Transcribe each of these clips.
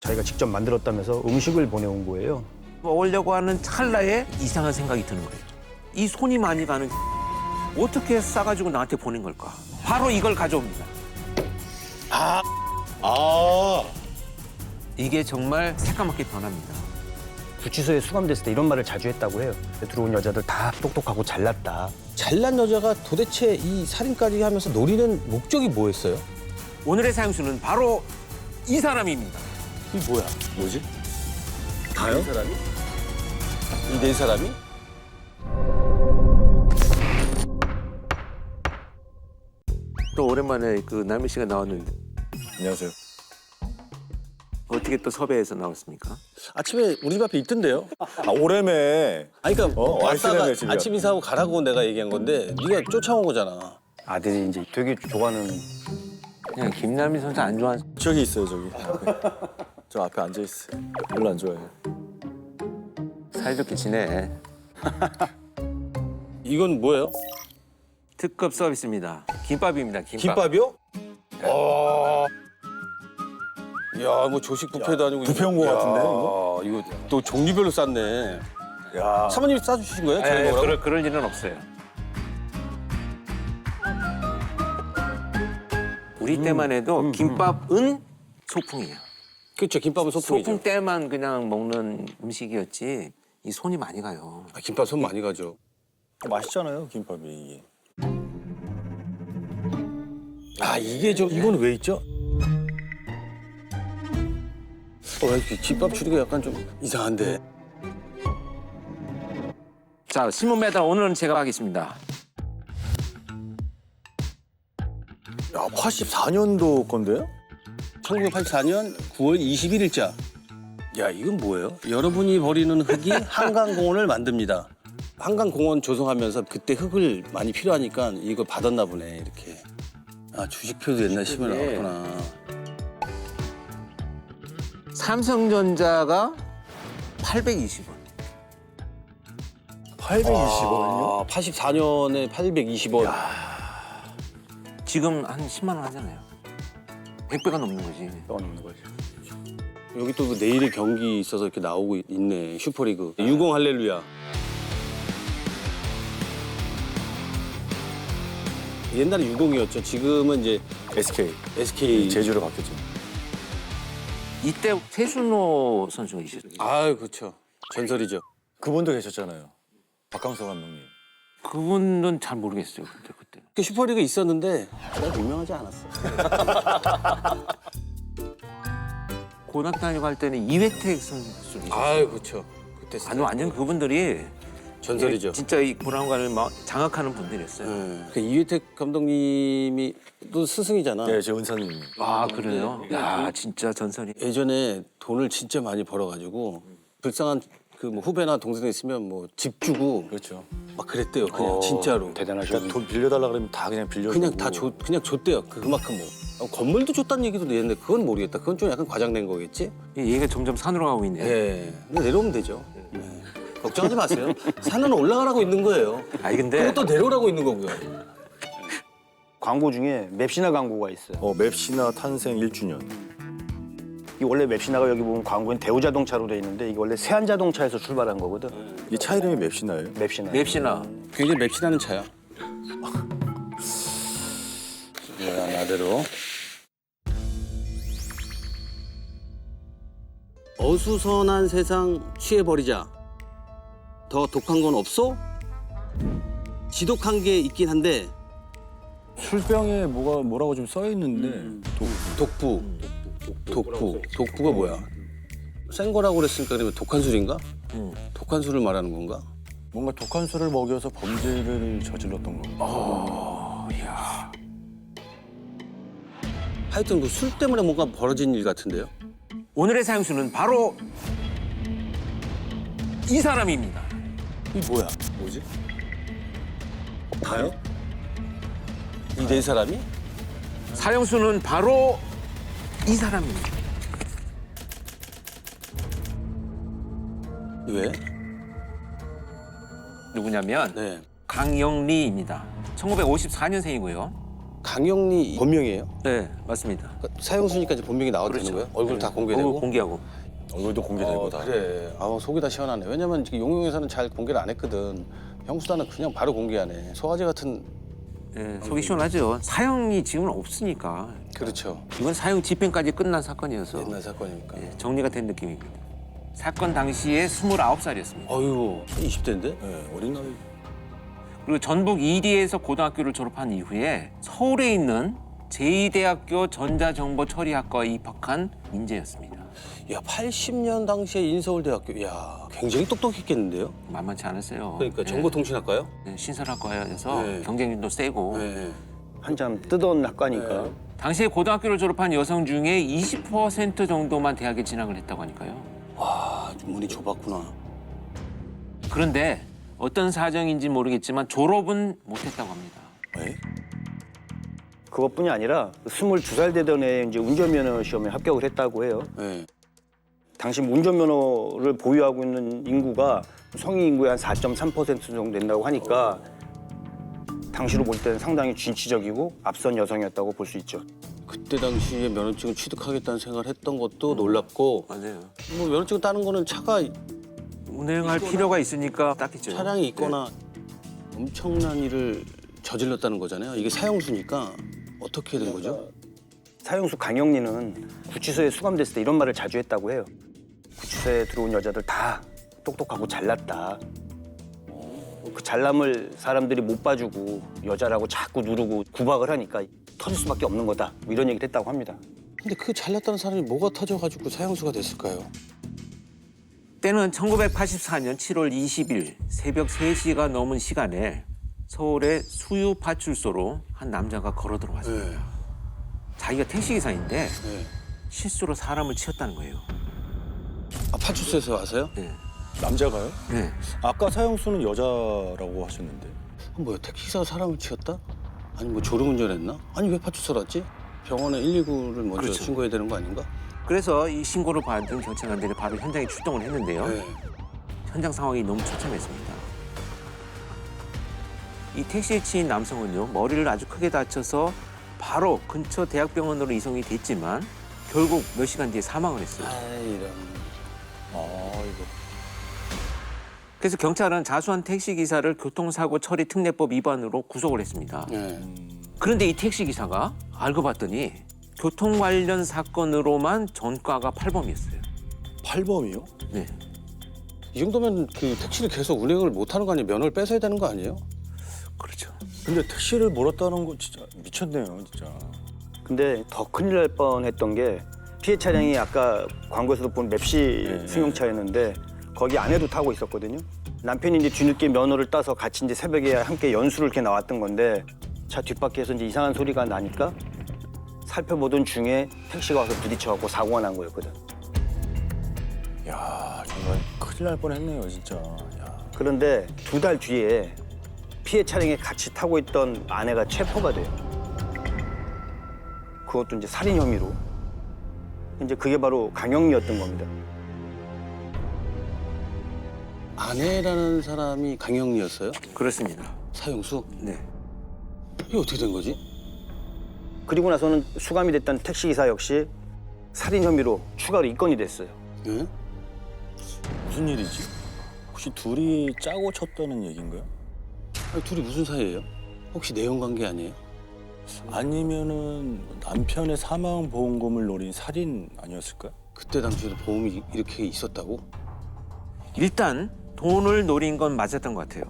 자기가 직접 만들었다면서 음식을 보내온 거예요. 먹으려고 하는 찰나에 이상한 생각이 드는 거예요. 이 손이 많이 가는 어떻게 싸가지고 나한테 보낸 걸까? 바로 이걸 가져옵니다. 아. 이게 정말 새까맣게 변합니다. 구치소에 수감됐을 때 이런 말을 자주 했다고 해요. 들어온 여자들 다 똑똑하고 잘났다. 잘난 여자가 도대체 이 살인까지 하면서 노리는 목적이 뭐였어요? 오늘의 사형수는 바로 이 사람입니다. 이 뭐야? 뭐지? 다요? 이 사람이? 이 네 사람이? 또 오랜만에 그 남희 씨가 나왔는데 안녕하세요. 어떻게 또 섭외해서 나왔습니까? 아침에 우리 집 앞에 있던데요? 아, 오래매. 아니 그러니까 와이스라며, 왔다가 집이 아침 인사하고 가라고 내가 얘기한 건데 네가 쫓아온 거잖아. 아들이 이제 되게 좋아하는 그냥 김남희 선수 안 좋아하는 저기 있어요, 저기. 앞에. 저 앞에 앉아 있어요. 별로 안 좋아해요. 사이좋게 지내. 이건 뭐예요? 특급 서비스입니다. 김밥입니다. 김밥. 김밥이요? 야, 뭐 조식 뷔페도 아니고 뷔페 온 거 야, 같은데, 이거? 이거 또 종류별로 쌌네. 야. 사모님이 싸주신 거예요? 저희 네, 먹으라고? 그럴 일은 없어요. 우리 때만 해도 김밥은 소풍이에요. 그렇죠. 김밥은 소풍이죠. 소풍 때만 그냥 먹는 음식이었지 이 손이 많이 가요. 아, 김밥 손 많이 가죠. 맛있잖아요, 김밥이 이게. 아, 이게 이거는 왜 있죠? 이렇게 김밥 추리가 약간 좀 이상한데. 자, 신문 매달 오늘은 제가 하겠습니다. 야, 84년도 건데요? 1984년 9월 21일자. 야, 이건 뭐예요? 여러분이 버리는 흙이 한강공원을 만듭니다. 한강공원 조성하면서 그때 흙을 많이 필요하니까 이걸 받았나 보네, 이렇게. 아, 주식표도 옛날 신문에 네. 나왔구나. 삼성전자가 820원. 820원이요? 아, 84년에 820원. 지금 한 10만 원 하잖아요. 100배가 넘는 거지. 떠오는 거죠. 여기 또 내일의 경기 있어서 이렇게 나오고 있네. 슈퍼리그. 유공 할렐루야. 옛날에 유공이었죠. 지금은 이제 SK. 제주로 바뀌었죠. 이때 최순호 선수가 있었죠. 아, 그렇죠. 전설이죠. 그분도 계셨잖아요. 박강서 감독님. 그분은 잘 모르겠어요. 그때. 그 슈퍼리그 있었는데 그렇게 유명하지 않았어. 고등학교 다니고 할 때는 이회택 선수 있었어요. 아, 그렇죠. 그때 아니 완전 그분들이 전설이죠. 진짜 이 보람관을 막 장악하는 분들이었어요. 그 이회택 감독님이 또 스승이잖아. 네, 제 은사님. 아 그래요? 야 진짜 전설이. 예전에 돈을 진짜 많이 벌어가지고 불쌍한 그 뭐 후배나 동생 있으면 뭐 집 주고 그렇죠. 막 그랬대요. 그냥 진짜로. 대단하시고 그러니까 돈 빌려달라 그러면 다 그냥 빌려주고. 그냥 다 그냥 줬대요. 그만큼 뭐. 건물도 줬다는 얘기도 있는데 그건 모르겠다. 그건 좀 약간 과장된 거겠지? 이 얘기가 점점 산으로 가고 있네요. 네. 근데 내려오면 되죠. 네. 걱정하지 마세요. 산은 올라가라고 있는 거예요. 아니 근데 그것도 내려오라고 있는 거고요. 광고 중에 맵시나 광고가 있어요. 맵시나 탄생 1주년. 이 원래 맵시나가 여기 보면 광고엔 대우자동차로 돼 있는데 이게 원래 세안자동차에서 출발한 거거든. 이 차 이름이 맵시나예요? 맵시나. 맵시나 굉장히 맵시나는 차야. 나대로. 어수선한 세상 취해버리자. 더 독한 건 없어? 지독한 게 있긴 한데 술병에 뭐라고 좀 써 있는데 독부가 뭐야? 센 거라고 그랬으니까 그러면 독한 술인가? 독한 술을 말하는 건가? 뭔가 독한 술을 먹여서 범죄를 저질렀던 거. 하여튼 그 술 때문에 뭔가 벌어진 일 같은데요? 오늘의 사형수는 바로 이 사람입니다. 이 뭐야? 뭐지? 다요? 이 네 사람이? 사형수는 바로 이 사람입니다. 왜? 누구냐면 네. 강영리입니다. 1954년생이고요. 강영리 본명이에요? 네, 맞습니다. 그러니까 사형수니까 본명이 나와도 되는 거예요? 얼굴 다 공개되고? 얼굴 공개하고. 얼굴도 공개되고 다. 그래. 속이 다 시원하네. 왜냐면 지금 용영에서는 잘 공개를 안 했거든. 형수단은 그냥 바로 공개하네. 소화제 같은. 네, 속이 시원하죠. 사형이 지금은 없으니까. 그렇죠. 이건 사형 집행까지 끝난 사건이어서 옛날 사건이니까. 정리가 된 느낌입니다. 사건 당시에 29살이었습니다. 어휴, 20대인데? 네, 어린 나이. 그리고 전북 이리에서 고등학교를 졸업한 이후에 서울에 있는 제2대학교 전자정보처리학과에 입학한 인재였습니다. 야, 80년 당시에 인서울대학교. 야, 굉장히 똑똑했겠는데요? 만만치 않았어요. 그러니까 정보통신학과요? 네, 신설학과여서 네. 경쟁률도 세고 네. 한참 뜨던 학과니까. 당시에 고등학교를 졸업한 여성 중에 20% 정도만 대학에 진학을 했다고 하니까요. 와, 문이 좁았구나. 그런데 어떤 사정인지 모르겠지만 졸업은 못했다고 합니다. 에? 그것뿐이 아니라 22살 되던 해에 이제 운전면허 시험에 합격을 했다고 해요. 네. 당시 운전면허를 보유하고 있는 인구가 성인 인구의 한 4.3% 정도 된다고 하니까 당시로 볼 때는 상당히 진취적이고 앞선 여성이었다고 볼 수 있죠. 그때 당시에 면허증을 취득하겠다는 생각을 했던 것도 놀랍고, 맞아요. 뭐 면허증 따는 거는 차가 운행할 필요가 있으니까 땄겠죠. 차량이 있거나 엄청난 일을 저질렀다는 거잖아요. 이게 사형수니까 어떻게 된 거죠? 사형수 강영리는 구치소에 수감됐을 때 이런 말을 자주 했다고 해요. 구치소에 들어온 여자들 다 똑똑하고 잘났다. 그 잘남을 사람들이 못 봐주고 여자라고 자꾸 누르고 구박을 하니까 터질 수밖에 없는 거다. 뭐 이런 얘기를 했다고 합니다. 근데 그 잘났다는 사람이 뭐가 터져가지고 사형수가 됐을까요? 때는 1984년 7월 20일 새벽 3시가 넘은 시간에 서울의 수유 파출소로 한 남자가 걸어 들어왔어요. 네. 자기가 택시기사인데 네. 실수로 사람을 치었다는 거예요. 아, 파출소에서 와서요? 네. 남자가요? 네. 아까 사형수는 여자라고 하셨는데. 뭐야, 택시기사가 사람을 치었다? 아니 뭐 졸음운전했나? 아니 왜 파출소로 왔지? 병원에 119를 먼저 그렇죠. 신고해야 되는 거 아닌가? 그래서 이 신고를 받은 경찰관들이 바로 현장에 출동을 했는데요. 네. 현장 상황이 너무 처참했습니다. 이 택시에 치인 남성은요, 머리를 아주 크게 다쳐서 바로 근처 대학병원으로 이송이 됐지만 결국 몇 시간 뒤에 사망을 했어요. 이런. 이거. 그래서 경찰은 자수한 택시기사를 교통사고 처리 특례법 위반으로 구속을 했습니다. 네. 그런데 이 택시기사가 알고 봤더니 교통 관련 사건으로만 전과가 8범이었어요. 8범이요? 네. 이 정도면 그 택시를 계속 운행을 못 하는 거 아니에요? 면허를 뺏어야 되는 거 아니에요? 그렇죠. 근데 택시를 몰았다는 거 진짜 미쳤네요, 진짜. 근데 더 큰일 날 뻔했던 게 피해 차량이 아까 광고에서도 본 맵시 네. 승용차였는데 거기 아내도 타고 있었거든요. 남편이 이제 뒤늦게 면허를 따서 같이 이제 새벽에 함께 연수를 이렇게 나왔던 건데 차 뒷바퀴에서 이제 이상한 소리가 나니까 살펴보던 중에 택시가 와서 부딪혀갖고 사고가 난 거였거든. 야, 정말 큰일 날 뻔했네요, 진짜. 야. 그런데 2달 뒤에 피해 차량에 같이 타고 있던 아내가 체포가 돼요. 그것도 이제 살인 혐의로. 이제 그게 바로 강영리였던 겁니다. 아내라는 사람이 강영리였어요? 그렇습니다. 사형수? 네. 이게 어떻게 된 거지? 그리고 나서는 수감이 됐던 택시기사 역시 살인 혐의로 추가로 입건이 됐어요. 네? 무슨 일이지? 혹시 둘이 짜고 쳤다는 얘기인가요? 아니, 둘이 무슨 사이예요? 혹시 내연관계 아니에요? 아니면은 남편의 사망 보험금을 노린 살인 아니었을까요? 그때 당시에도 보험이 이렇게 있었다고? 일단 돈을 노린 건 맞았던 것 같아요.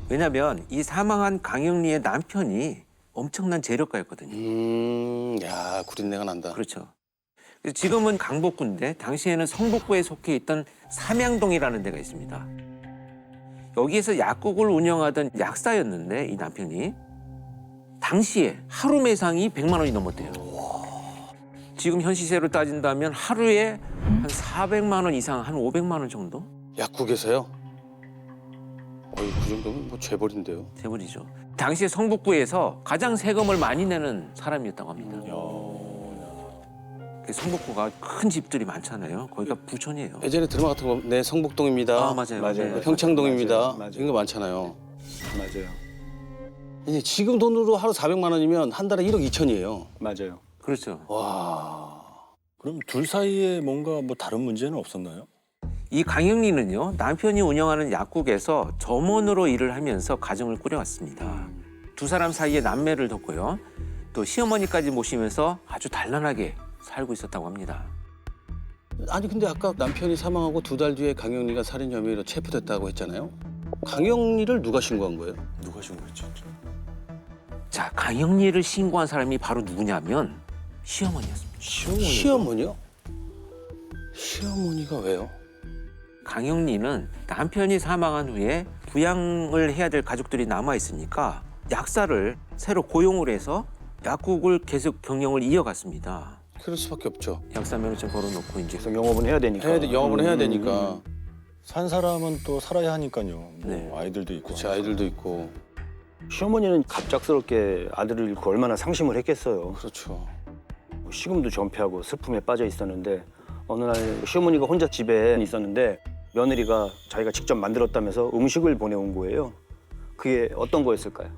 왜냐하면 이 사망한 강영리의 남편이 엄청난 재력가였거든요. 야, 구린내가 난다. 그렇죠. 그래서 지금은 강북구인데 당시에는 성북구에 속해 있던 삼양동이라는 데가 있습니다. 여기에서 약국을 운영하던 약사였는데 이 남편이 당시에 하루 매상이 100만 원이 넘었대요. 지금 현 시세로 따진다면 하루에 한 400만 원 이상, 한 500만 원 정도? 약국에서요? 어이, 그 정도면 뭐 죄벌인데요. 재벌이죠. 당시에 성북구에서 가장 세금을 많이 내는 사람이었다고 합니다. 성북구가 큰 집들이 많잖아요. 거기가 부촌이에요. 예전에 드라마 같은 거, 네, 성북동입니다. 아, 맞아요. 맞아요. 네. 평창동입니다. 맞아요. 이런 거 많잖아요. 맞아요. 예, 지금 돈으로 하루 400만 원이면 한 달에 1억 2천이에요. 맞아요. 그렇죠. 그럼 둘 사이에 뭔가 뭐 다른 문제는 없었나요? 이 강영리는요, 남편이 운영하는 약국에서 점원으로 일을 하면서 가정을 꾸려왔습니다. 두 사람 사이에 남매를 뒀고요. 또 시어머니까지 모시면서 아주 단란하게 살고 있었다고 합니다. 아니 근데 아까 남편이 사망하고 2달 뒤에 강영리가 살인 혐의로 체포됐다고 했잖아요. 강영리를 누가 신고한 거예요? 누가 신고했지? 자, 강영리를 신고한 사람이 바로 누구냐면 시어머니였습니다. 시어머니요? 시어머니가 왜요? 강영리는 남편이 사망한 후에 부양을 해야 될 가족들이 남아 있으니까 약사를 새로 고용을 해서 약국을 계속 경영을 이어갔습니다. 그럴 수밖에 없죠. 약사 면허증 걸어놓고 이제 계속 영업은 해야 되니까. 영업을 해야 되니까. 산 사람은 또 살아야 하니까요. 뭐 네. 아이들도 있고. 그치, 아이들도 있고. 시어머니는 갑작스럽게 아들을 잃고 얼마나 상심을 했겠어요. 그렇죠. 식음도 전폐하고 슬픔에 빠져 있었는데 어느 날 시어머니가 혼자 집에 있었는데 며느리가 자기가 직접 만들었다면서 음식을 보내온 거예요. 그게 어떤 거였을까요?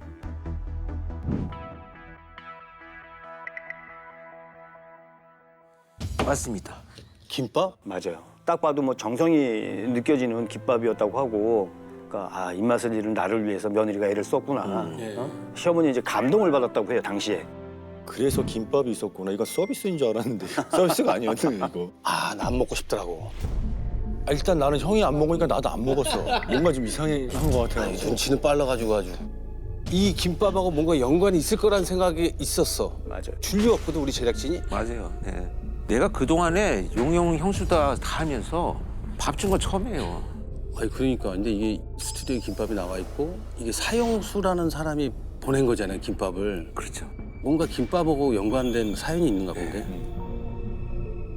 맞습니다. 김밥? 맞아요. 딱 봐도 뭐 정성이 느껴지는 김밥이었다고 하고, 그러니까 아 입맛을 잃은 나를 위해서 며느리가 애를 썼구나. 예. 시어머니 이제 감동을 받았다고 해요 당시에. 그래서 김밥이 있었구나. 이거 서비스인 줄 알았는데 서비스가 아니었네 이거. 아, 나 안 먹고 싶더라고. 일단 나는 형이 안 먹으니까 나도 안 먹었어. 뭔가 좀 이상한 것 같아. 아니, 눈치는 빨라가지고 아주. 이 김밥하고 뭔가 연관이 있을 거라는 생각이 있었어. 맞아요. 줄 리 없거든, 우리 제작진이. 맞아요. 네. 내가 그동안에 용용 형수다 다 하면서 밥 준 건 처음이에요. 아니, 그러니까. 근데 이게 스튜디오에 김밥이 나와 있고 이게 사형수라는 사람이 보낸 거잖아요, 김밥을. 그렇죠. 뭔가 김밥하고 연관된 사연이 있는가 본데.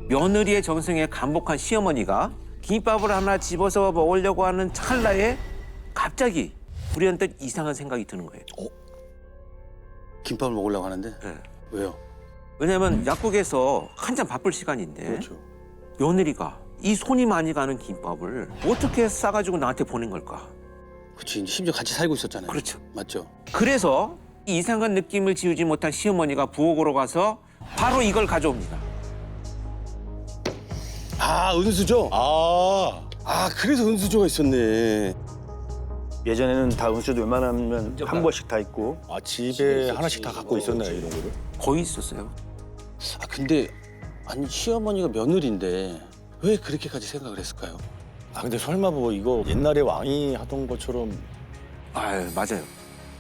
며느리의 정성에 감복한 시어머니가 김밥을 하나 집어서 먹으려고 하는 찰나에 갑자기 불현듯 이상한 생각이 드는 거예요. 김밥을 먹으려고 하는데 네. 왜요? 왜냐면 약국에서 한참 바쁠 시간인데 그렇죠. 며느리가 이 손이 많이 가는 김밥을 어떻게 싸가지고 나한테 보낸 걸까? 그치, 심지어 같이 살고 있었잖아요. 그렇죠. 맞죠? 그래서 이상한 느낌을 지우지 못한 시어머니가 부엌으로 가서 바로 이걸 가져옵니다. 아, 은수저? 아, 그래서 은수저가 있었네. 예전에는 다 은수도 웬만하면 한 번씩 다 있고. 집에 하나씩 다 갖고 있었나요 이런 거를? 거의 있었어요. 근데 아니 시어머니가 며느리인데 왜 그렇게까지 생각을 했을까요? 근데 설마 뭐 이거 옛날에 왕이 하던 것처럼 아, 맞아요.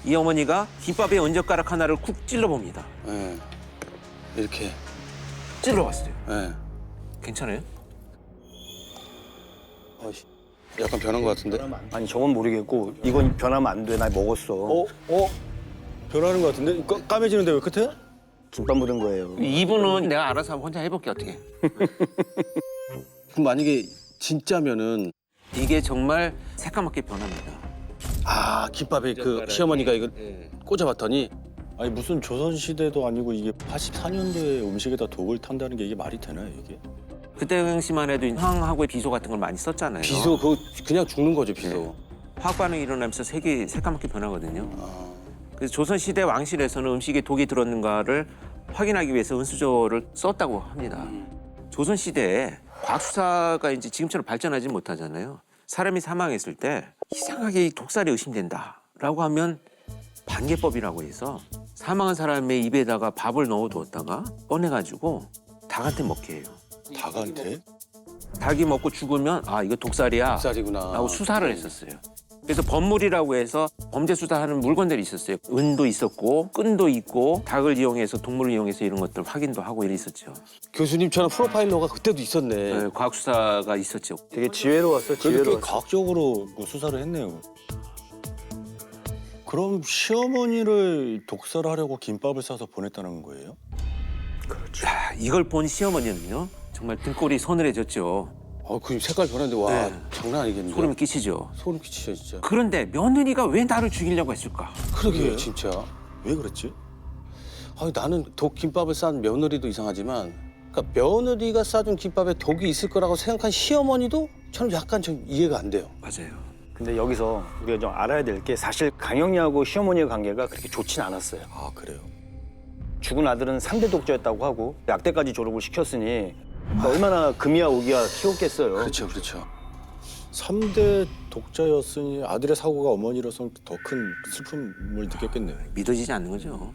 이 어머니가 김밥에 언젓가락 하나를 쿡 찔러봅니다. 예. 이렇게. 찔러봤어요. 예. 괜찮아요? 약간 변한 것 같은데? 아니 저건 모르겠고 이건 변하면 안 돼. 나 먹었어. 변하는 것 같은데? 까매지는데 왜 끝에? 김밥 묻은 거예요. 이분은 내가 알아서 한번 혼자 해볼게 어떻게. 그럼 만약에 진짜면은 이게 정말 새까맣게 변합니다. 김밥에 그 시어머니가 이거 꽂아봤더니 아니 무슨 조선시대도 아니고 이게 84년도에 음식에다 독을 탄다는 게 이게 말이 되나요 이게? 그때 당시만 해도 황하고 비소 같은 걸 많이 썼잖아요. 비소 그거 그냥 죽는 거죠, 비소. 화학 반응이 일어나면서 색이 새까맣게 변하거든요. 그래서 조선시대 왕실에서는 음식에 독이 들었는가를 확인하기 위해서 은수저를 썼다고 합니다. 조선시대에 과학수사가 이제 지금처럼 발전하지 못하잖아요. 사람이 사망했을 때 이상하게 이 독살이 의심된다라고 하면 반개법이라고 해서 사망한 사람의 입에다가 밥을 넣어두었다가 꺼내가지고 닭한테 먹게 해요. 닭한테? 닭이 먹고 죽으면 이거 독살이야 쌀이구나. 라고 수사를 했었어요. 그래서 범물이라고 해서 범죄 수사하는 물건들이 있었어요. 은도 있었고 끈도 있고 닭을 이용해서 동물을 이용해서 이런 것들 확인도 하고 이랬었죠. 교수님처럼 프로파일러가 그때도 있었네. 네, 과학 수사가 있었죠. 되게 지혜로웠어. 그래도 꽤 지혜로웠어. 과학적으로 뭐 수사를 했네요. 그럼 시어머니를 독살하려고 김밥을 싸서 보냈다는 거예요? 자, 이걸 본 시어머니는요. 정말 등골이 서늘해졌죠. 그 색깔 변했는데 와 네. 장난 아니겠는데. 소름이 끼치죠. 소름 끼치죠 진짜. 그런데 며느리가 왜 나를 죽이려고 했을까? 그러게요 진짜. 왜 그랬지? 나는 독 김밥을 싼 며느리도 이상하지만, 그러니까 며느리가 싸준 김밥에 독이 있을 거라고 생각한 시어머니도 저는 약간 좀 이해가 안 돼요. 맞아요. 근데 여기서 우리가 좀 알아야 될 게 사실 강영리하고 시어머니의 관계가 그렇게 좋진 않았어요. 아 그래요? 죽은 아들은 3대 독자였다고 하고 약대까지 졸업을 시켰으니 얼마나 금이야 오기야 키웠겠어요. 그렇죠, 그렇죠. 3대 독자였으니 아들의 사고가 어머니로서는 더 큰 슬픔을 느꼈겠네요. 믿어지지 않는 거죠.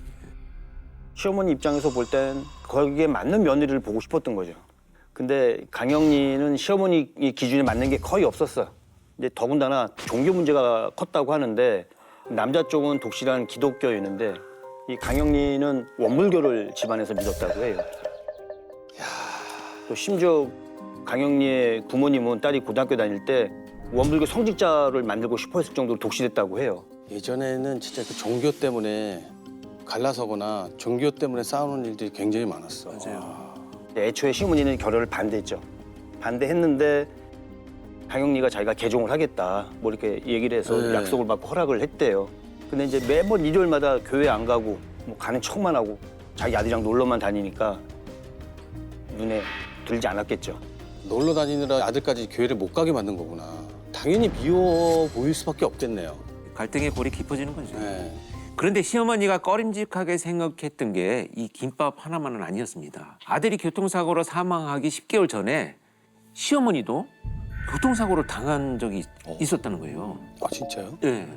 시어머니 입장에서 볼 땐 거기에 맞는 며느리를 보고 싶었던 거죠. 근데 강영리는 시어머니 기준에 맞는 게 거의 없었어요. 이제 더군다나 종교 문제가 컸다고 하는데 남자 쪽은 독실한 기독교였는데 이 강영리는 원불교를 집안에서 믿었다고 해요. 또 심지어 강영리의 부모님은 딸이 고등학교 다닐 때 원불교 성직자를 만들고 싶어 했을 정도로 독실했다고 해요. 예전에는 진짜 그 종교 때문에 갈라서거나 종교 때문에 싸우는 일들이 굉장히 많았어. 맞아요. 애초에 시어머니는 결혼을 반대했죠. 반대했는데 강영리가 자기가 개종을 하겠다 뭐 이렇게 얘기를 해서 네. 약속을 받고 허락을 했대요. 근데 이제 매번 일요일마다 교회 안 가고 뭐 가는 척만 하고 자기 아들이랑 놀러만 다니니까 눈에 들지 않았겠죠. 놀러 다니느라 아들까지 교회를 못 가게 만든 거구나. 당연히 미워 보일 수밖에 없겠네요. 갈등의 골이 깊어지는 거죠. 네. 그런데 시어머니가 꺼림직하게 생각했던 게 이 김밥 하나만은 아니었습니다. 아들이 교통사고로 사망하기 10개월 전에 시어머니도 교통사고를 당한 적이 있었다는 거예요. 아 진짜요? 네.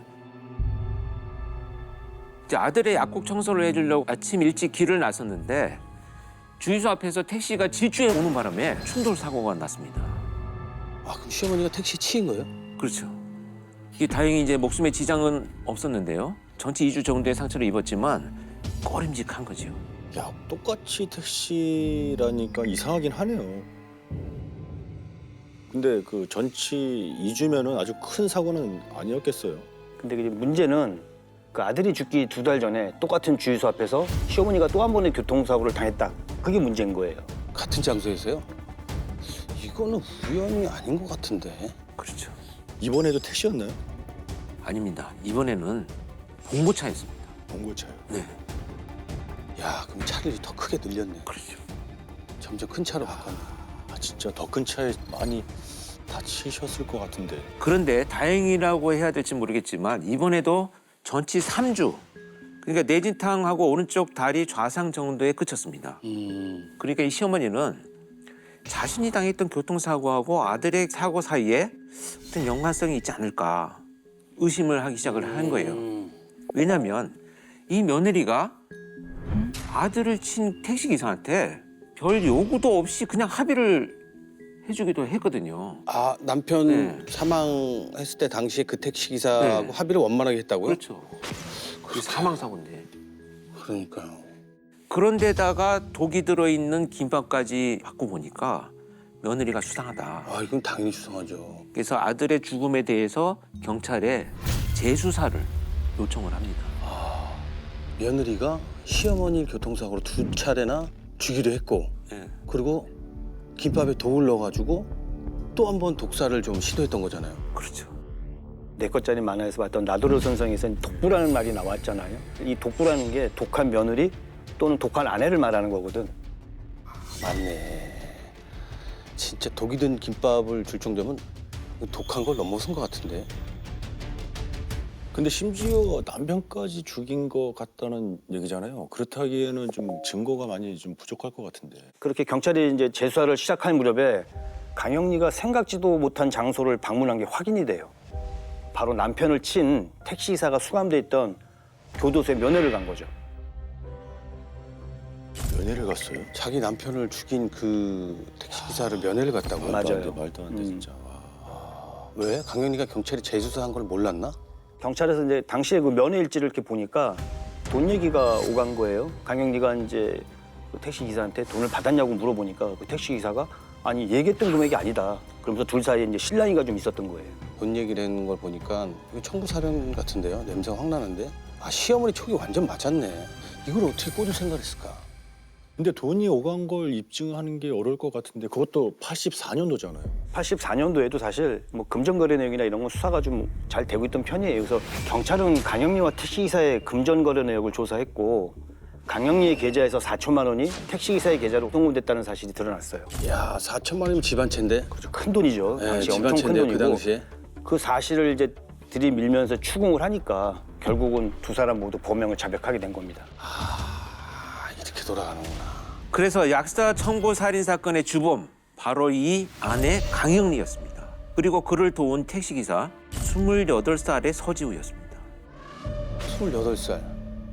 이제 아들의 약국 청소를 해주려고 아침 일찍 길을 나섰는데 주유소 앞에서 택시가 질주해 오는 바람에 충돌 사고가 났습니다. 아 그럼 시어머니가 택시 치인 거예요? 그렇죠. 이게 다행히 이제 목숨에 지장은 없었는데요. 전치 2주 정도의 상처를 입었지만 꺼림직한 거죠. 야 똑같이 택시라니까 이상하긴 하네요. 근데 그 전치 2주면은 아주 큰 사고는 아니었겠어요. 근데 이제 문제는 그 아들이 죽기 2달 전에 똑같은 주유소 앞에서 시어머니가 또 한 번의 교통사고를 당했다. 그게 문제인 거예요. 같은 장소에서요? 이거는 우연이 아닌 것 같은데. 그렇죠. 이번에도 택시였나요? 아닙니다. 이번에는 봉고차였습니다. 봉고차요. 네, 야 그럼 차를 더 크게 늘렸네. 그렇죠. 점점 큰 차로 바꿨네. 아 진짜 더 큰 차에 많이 다치셨을 것 같은데. 그런데 다행이라고 해야 될지 모르겠지만 이번에도 전치 3주, 그러니까 내진탕하고 오른쪽 다리 좌상 정도에 그쳤습니다. 그러니까 이 시어머니는 자신이 당했던 교통사고하고 아들의 사고 사이에 어떤 연관성이 있지 않을까 의심을 하기 시작을 한 거예요. 왜냐하면 이 며느리가 아들을 친 택시기사한테 별 요구도 없이 그냥 합의를 해주기도 했거든요. 아 남편 네. 사망했을 때 당시에 그 택시 기사하고 네. 합의를 원만하게 했다고요? 그렇죠. 그 사망사고인데. 그러니까요. 그런데다가 독이 들어있는 김밥까지 받고 보니까 며느리가 수상하다. 아 이건 당연히 수상하죠. 그래서 아들의 죽음에 대해서 경찰에 재수사를 요청을 합니다. 며느리가 시어머니 교통사고로 2차례나 죽이도 했고 네. 그리고 김밥에 독을 넣어가지고 또 한 번 독사를 좀 시도했던 거잖아요. 그렇죠. 네 것짜리 만화에서 봤던 나도르 선생에서는 독부라는 말이 나왔잖아요. 이 독부라는 게 독한 며느리 또는 독한 아내를 말하는 거거든. 맞네. 진짜 독이 든 김밥을 줄 정도면 독한 걸 넘어선 것 같은데. 근데 심지어 남편까지 죽인 것 같다는 얘기잖아요. 그렇다기에는 좀 증거가 많이 좀 부족할 것 같은데. 그렇게 경찰이 이제 재수사를 시작할 무렵에 강영리가 생각지도 못한 장소를 방문한 게 확인이 돼요. 바로 남편을 친 택시기사가 수감돼 있던 교도소에 면회를 간 거죠. 면회를 갔어요? 자기 남편을 죽인 그 택시 기사를 면회를 갔다고요? 맞아요. 말도 안 돼 진짜. 왜? 강현이가 경찰이 재수사한 걸 몰랐나? 경찰에서 이제 당시에 그 면회 일지를 이렇게 보니까 돈 얘기가 오간 거예요. 강영리가 이제 그 택시기사한테 돈을 받았냐고 물어보니까 그 택시기사가 아니 얘기했던 금액이 아니다. 그러면서 둘 사이에 이제 실랑이가 좀 있었던 거예요. 돈 얘기를 하는 걸 보니까 이거 청부살인 같은데요? 냄새가 확 나는데? 아 시어머니 촉이 완전 맞았네. 이걸 어떻게 꼬줄 생각을 했을까? 근데 돈이 오간 걸 입증하는 게 어려울 것 같은데 그것도 84년도잖아요. 84년도에도 사실 뭐 금전거래 내역이나 이런 건 수사가 좀 잘 되고 있던 편이에요. 그래서 경찰은 강영리와 택시기사의 금전거래 내역을 조사했고 강영리의 계좌에서 4천만 원이 택시기사의 계좌로 송금됐다는 사실이 드러났어요. 야 4천만 원이면 집 한 채인데? 그렇죠. 큰 돈이죠. 네, 당시 집 엄청 한 큰 채인데요 돈이고. 그 당시에? 그 사실을 이제 들이밀면서 추궁을 하니까 결국은 두 사람 모두 범행을 자백하게 된 겁니다. 이렇게 돌아가는구나. 그래서 약사 청부 살인 사건의 주범 바로 이 아내 강영리였습니다. 그리고 그를 도운 택시기사 28살의 서지우였습니다. 28살.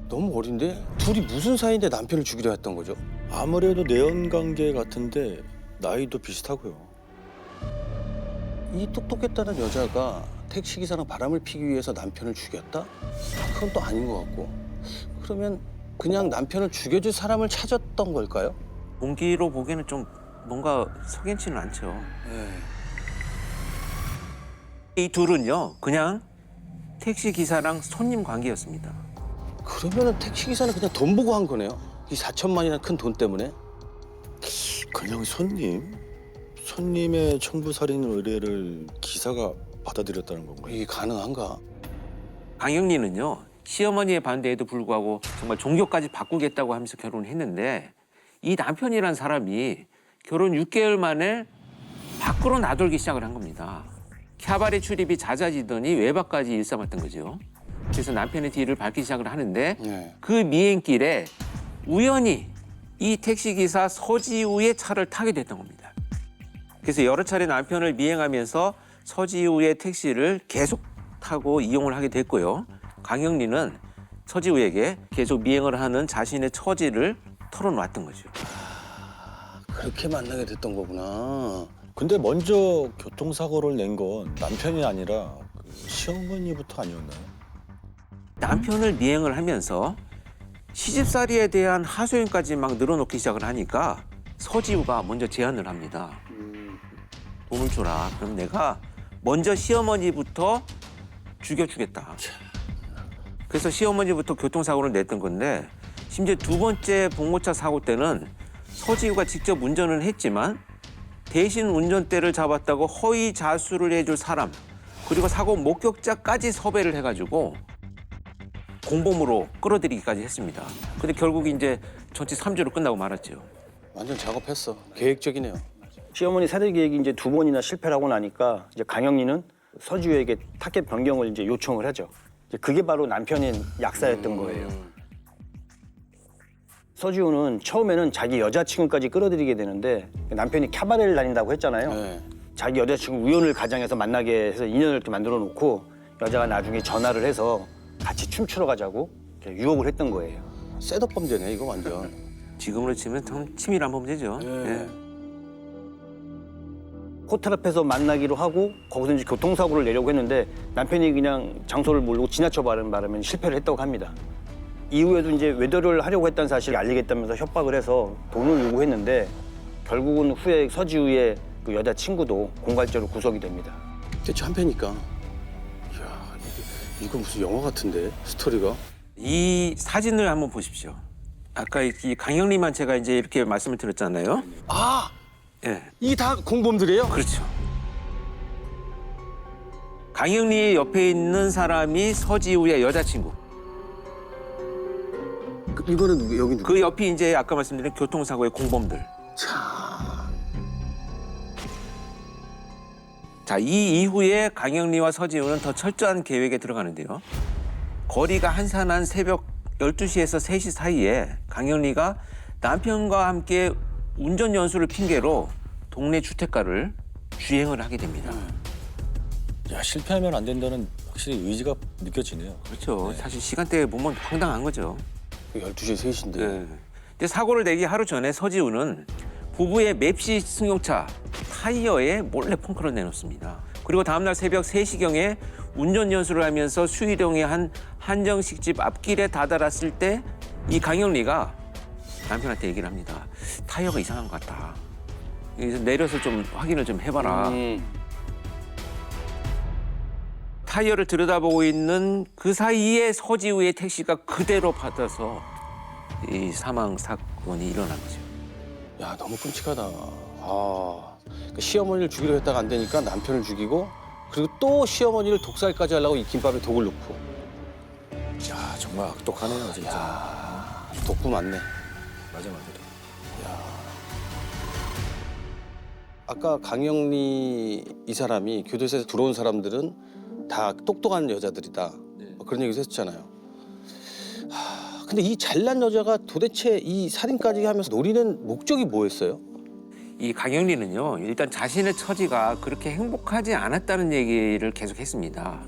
너무 어린데? 둘이 무슨 사이인데 남편을 죽이려 했던 거죠? 아무래도 내연 관계 같은데 나이도 비슷하고요. 이 똑똑했다는 여자가 택시기사랑 바람을 피기 위해서 남편을 죽였다? 그건 또 아닌 것 같고. 그러면 그냥 남편을 죽여줄 사람을 찾았던 걸까요? 동기로 보기에는 좀 뭔가 석연치는 않죠. 이 둘은요, 그냥 택시기사랑 손님 관계였습니다. 그러면 택시기사는 그냥 돈 보고 한 거네요. 이 4천만이나 큰 돈 때문에. 그냥 손님의 청부 살인 의뢰를 기사가 받아들였다는 건가요? 이게 가능한가? 강영리는요, 시어머니의 반대에도 불구하고 정말 종교까지 바꾸겠다고 하면서 결혼을 했는데 이 남편이란 사람이 결혼 6개월 만에 밖으로 나돌기 시작을 한 겁니다. 캬바레 출입이 잦아지더니 외박까지 일삼았던 거죠. 그래서 남편의 뒤를 밟기 시작을 하는데 네. 그 미행길에 우연히 이 택시기사 서지우의 차를 타게 됐던 겁니다. 그래서 여러 차례 남편을 미행하면서 서지우의 택시를 계속 타고 이용을 하게 됐고요. 강영리는 서지우에게 계속 미행을 하는 자신의 처지를 털어놨던 거죠. 그렇게 만나게 됐던 거구나. 근데 먼저 교통사고를 낸 건 남편이 아니라 그 시어머니부터 아니었나요? 남편을 미행을 하면서 시집살이에 대한 하소연까지 막 늘어놓기 시작을 하니까 서지우가 먼저 제안을 합니다. 돈을 줘라. 그럼 내가 먼저 시어머니부터 죽여주겠다. 그래서 시어머니부터 교통사고를 냈던 건데 심지어 두 번째 봉고차 사고 때는 서지우가 직접 운전을 했지만 대신 운전대를 잡았다고 허위 자수를 해줄 사람 그리고 사고 목격자까지 섭외를 해가지고 공범으로 끌어들이기까지 했습니다. 근데 결국 이제 전치 3주로 끝나고 말았죠. 완전 작업했어. 계획적이네요. 시어머니 살해 계획이 이제 2번이나 실패를 하고 나니까 이제 강영리는 서지우에게 타겟 변경을 이제 요청을 하죠. 이제 그게 바로 남편인 약사였던 거예요. 서지우는 처음에는 자기 여자친구까지 끌어들이게 되는데 남편이 캬바레를 다닌다고 했잖아요. 네. 자기 여자친구 우연을 가장해서 만나게 해서 인연을 이렇게 만들어 놓고 여자가 나중에 전화를 해서 같이 춤추러 가자고 이렇게 유혹을 했던 거예요. 셋업 범죄네 이거 완전. 지금으로 치면 참 치밀한 범죄죠. 예. 호텔 앞에서 만나기로 하고 거기서 이제 교통사고를 내려고 했는데 남편이 그냥 장소를 모르고 지나쳐 버리는 바람에 실패를 했다고 합니다. 이후에도 이제 외도를 하려고 했다는 사실을 알리겠다면서 협박을 해서 돈을 요구했는데 결국은 후에 서지우의 그 여자친구도 공갈죄로 구속이 됩니다. 대체 한 패니까. 이야 이거 무슨 영화 같은데 스토리가. 이 사진을 한번 보십시오. 아까 이 강영리만 제가 이제 이렇게 말씀을 드렸잖아요. 아 예, 이게 다 공범들이에요? 그렇죠. 강영리 옆에 있는 사람이 서지우의 여자친구. 이거는 여기 누구? 그 옆이 이제 아까 말씀드린 교통사고의 공범들. 자, 이 이후에 강영리와 서지우는 더 철저한 계획에 들어가는데요. 거리가 한산한 새벽 12시에서 3시 사이에 강영리가 남편과 함께 운전 연수를 핑계로 동네 주택가를 주행을 하게 됩니다. 야 실패하면 안 된다는 확실히 의지가 느껴지네요. 그렇죠. 사실 시간대에 보면 황당한 거죠. 12시 3시인데. 네. 근데 사고를 내기 하루 전에 서지우는 부부의 맵시 승용차 타이어에 몰래 펑크를 내놓습니다. 그리고 다음날 새벽 3시경에 운전 연수를 하면서 수의동의 한 한정식집 앞길에 다다랐을 때 이 강영리가 남편한테 얘기를 합니다. 타이어가 이상한 것 같다. 그래서 내려서 좀 확인을 좀 해봐라. 타이어를 들여다보고 있는 그 사이에 서지우의 택시가 그대로 받아서 이 사망 사건이 일어난 거죠. 야 너무 끔찍하다. 아 그러니까 시어머니를 죽이려 했다가 안 되니까 남편을 죽이고 그리고 또 시어머니를 독살까지 하려고 이 김밥에 독을 넣고. 야 정말 악독하네요 진짜. 야 독구 맞네. 맞아. 아까 강영리 이 사람이 교도소에서 들어온 사람들은 다 똑똑한 여자들이다. 그런 얘기도 했잖아요. 근데 이 잘난 여자가 도대체 이 살인까지 하면서 노리는 목적이 뭐였어요? 이 강영리는요, 일단 자신의 처지가 그렇게 행복하지 않았다는 얘기를 계속했습니다.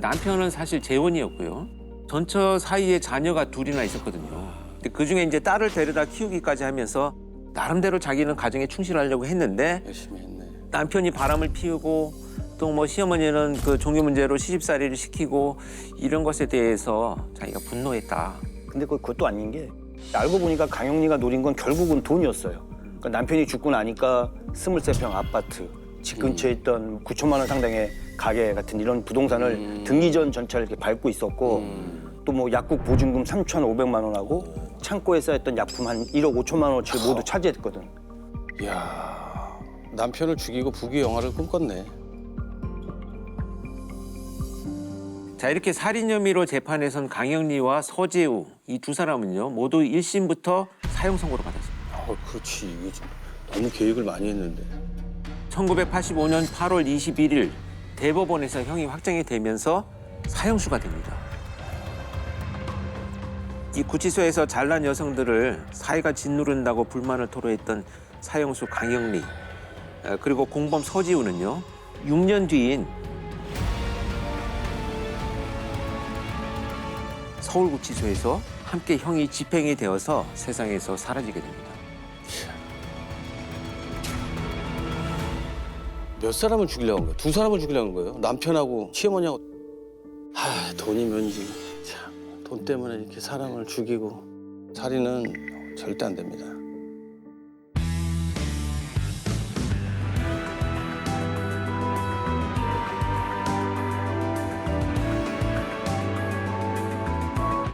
남편은 사실 재혼이었고요. 전처 사이에 자녀가 둘이나 있었거든요. 근데 그중에 이제 딸을 데려다 키우기까지 하면서 나름대로 자기는 가정에 충실하려고 했는데 열심히 했네. 남편이 바람을 피우고 또 뭐 시어머니는 그 종교 문제로 시집살이를 시키고 이런 것에 대해서 자기가 분노했다. 근데 그것도 아닌 게 알고 보니까 강영리가 노린 건 결국은 돈이었어요. 그러니까 남편이 죽고 나니까 23평 아파트, 집 근처에 있던 9천만 원 상당의 가게 같은 이런 부동산을 등기 전 전차를 이렇게 밟고 있었고 또 뭐 약국 보증금 3,500만 원하고 창고에 쌓였던 약품 한 1억 5천만 원어치를 모두 차지했거든. 이야, 남편을 죽이고 부귀 영화를 꿈꿨네. 자, 이렇게 살인 혐의로 재판에 선 강영리와 서재우 이 두 사람은요 모두 1심부터 사형 선고를 받았습니다. 그렇지. 이게 좀 너무 계획을 많이 했는데. 1985년 8월 21일 대법원에서 형이 확정이 되면서 사형수가 됩니다. 이 구치소에서 잘난 여성들을 사회가 짓누른다고 불만을 토로했던 사형수 강영리 그리고 공범 서지우는요 6년 뒤인 서울구치소에서 함께 형이 집행이 되어서 세상에서 사라지게 됩니다. 몇 사람을 죽이려고 한 거예요? 두 사람을 죽이려고 한 거예요? 남편하고 시어머니하고. 돈이면 참, 돈 때문에 이렇게 사람을 죽이고. 살인은 절대 안 됩니다.